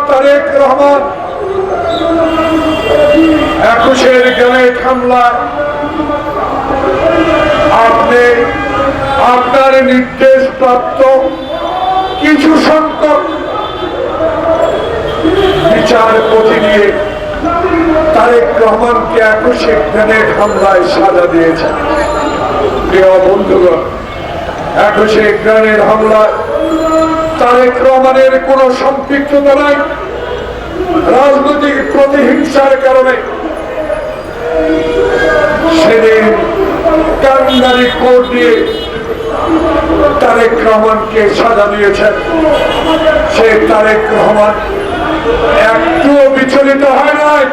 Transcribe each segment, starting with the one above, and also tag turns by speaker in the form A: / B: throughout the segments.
A: Tarique Rahman 21-এর grenade হামলায় আপনি আপনার নির্দেশ প্রাপ্ত কিছু সংখ্যক বিচারপতি নিয়ে তারেক রহমানকে 21-এ গ্রেনেড হামলায় সাজা দিয়েছেন। প্রিয় বন্ধুগণ, 21-এ গ্রেনেড হামলায় তারেক রহমানের কোন সম্পৃক্ততা নাই। রাজনৈতিক প্রতিহিংসার কারণে সেদিন কান্ডারি কোর্ট দিয়ে তারেক রহমানকে সাজা দিয়েছেন। সে তারেক রহমান একটুও বিচলিত হয় নাই।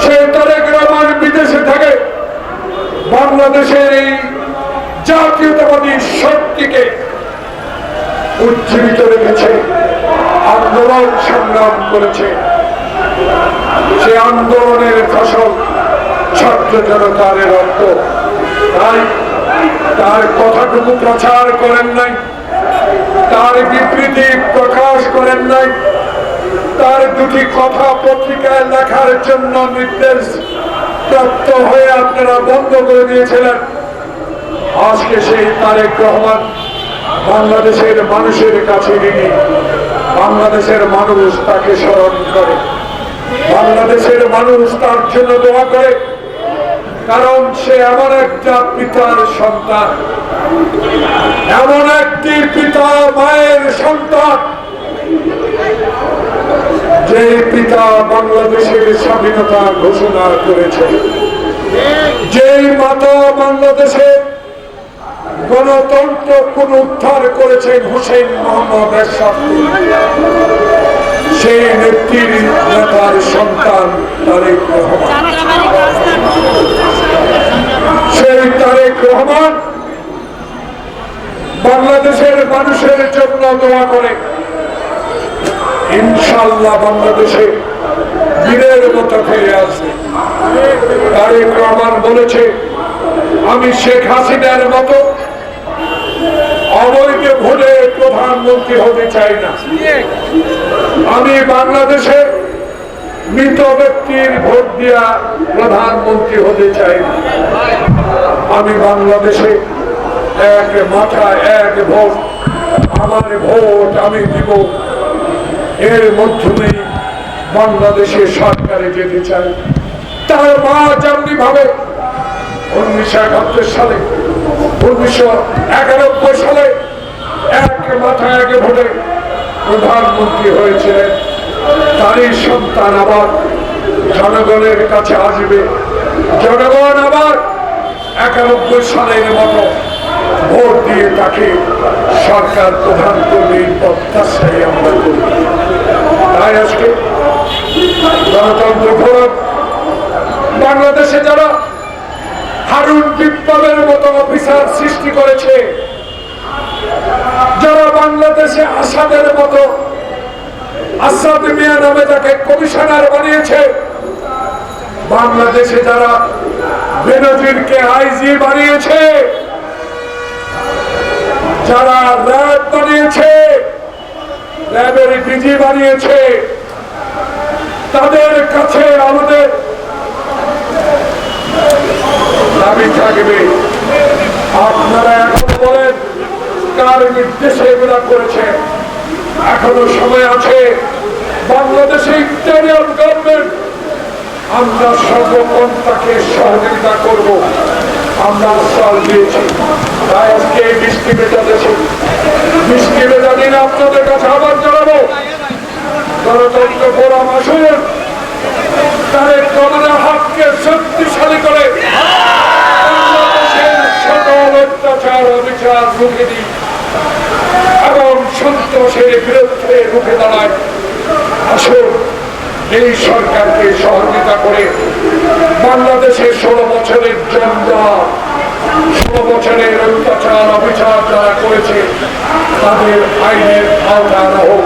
A: সে তারেক রহমান বিদেশে থাকে বাংলাদেশের এই জাতীয়তাবাদী শক্তিকে উজ্জীবিত রেখেছে, আন্দোলন সংগ্রাম করেছে। সে আন্দোলনের ফসল ছাত্র জনতার রক্ত। তাই তার কথাটুকু প্রচার করেন নাই, তার বিবৃতি প্রকাশ করেন নাই, তার দুটি কথা পত্রিকায় লেখার জন্য নির্দেশ প্রাপ্ত হয়ে আপনারা বন্ধ করে দিয়েছিলেন। আজকে সেই তারেক রহমান বাংলাদেশের মানুষের কাছে ঋণী। বাংলাদেশের মানুষ তাকে স্মরণ করে, বাংলাদেশের মানুষ তার জন্য দোয়া করে, কারণ সে এমন একটা পিতার সন্তান, এমন একটি পিতা মায়ের সন্তান যে পিতা বাংলাদেশের স্বাধীনতা ঘোষণা করেছে, যেই মাতা বাংলাদেশের গণতন্ত্র পুনরুদ্ধার করেছেন হোসেন মোহাম্মদ এরশাদ, সেই নেত্রীর নেতার সন্তান তারেক রহমান। সেই তারেক রহমান বাংলাদেশের মানুষের জন্য দোয়া করে। ইনশাআল্লাহ বাংলাদেশে বীরের মতো ফিরে আসবে। তারেক রহমান বলেছে, আমি শেখ হাসিনার মতো অবৈধ ভোটে প্রধানমন্ত্রী হতে চাই না। আমি বাংলাদেশে মৃত ব্যক্তির ভোট দিয়া প্রধানমন্ত্রী হতে চাই না। আমি বাংলাদেশে এক মাথা এক ভোট, আমার ভোট আমি দিব, এর মাধ্যমে বাংলাদেশে সরকারে যেতে চাই। তার মা যেমনি ভাবে 1971 সালে 1991 সালে এক মাথা এক ভোটে প্রধানমন্ত্রী হয়েছিলেন, তারই সন্তান আবার জনগণের কাছে আসবে। জনগণ আবার 91 সালের মতো ভোট দিয়ে তাকে সরকার প্রধান করবে, প্রত্যাশাই আমরা করি। তাই আজকে গণতন্ত্র ফোরাম বাংলাদেশে যারা হারুন বিপ্লবের মতো অফিসার সৃষ্টি করেছে, যারা বাংলাদেশে আসাদের মতো আসাদ মিয়া নামে তাকে কমিশনার বানিয়েছে, বাংলাদেশে যারা বেনজিরকে আইজি বানিয়েছে, যারা র্যাব বানিয়েছে, র্যাবের ডিজি বানিয়েছে, তাদের কাছে আমাদের দাবি থাকবে, আপনারা এখন বলেন কার নির্দেশে এগুলা করেছে। এখনো সময় আছে। বাংলাদেশে ইন্টারিয়াম গভর্নমেন্ট, আমরা সর্বপন্থাকে সহযোগিতা করব। আমরা আশ্বাস দিয়েছি। তাই আজকে এই বৃষ্টি মেটাতেছি। বৃষ্টি মেটা দিন আপনাদের কাছে আবার জানাবো, গণতন্ত্র ফোরাম আসুন, তারেক রহমানের হাতকে শক্তিশালী করে সকল অত্যাচার অবিচার রুখে দিই এবং সন্ত্রাসের বিরুদ্ধে রুখে দাঁড়ায়। আসুন এই সরকারকে সহযোগিতা করে বাংলাদেশের 16 বছরের জঞ্জাল, 16 বছরের অত্যাচার অবিচার যারা করেছে তাদের আইনের আওতায় আনা হোক।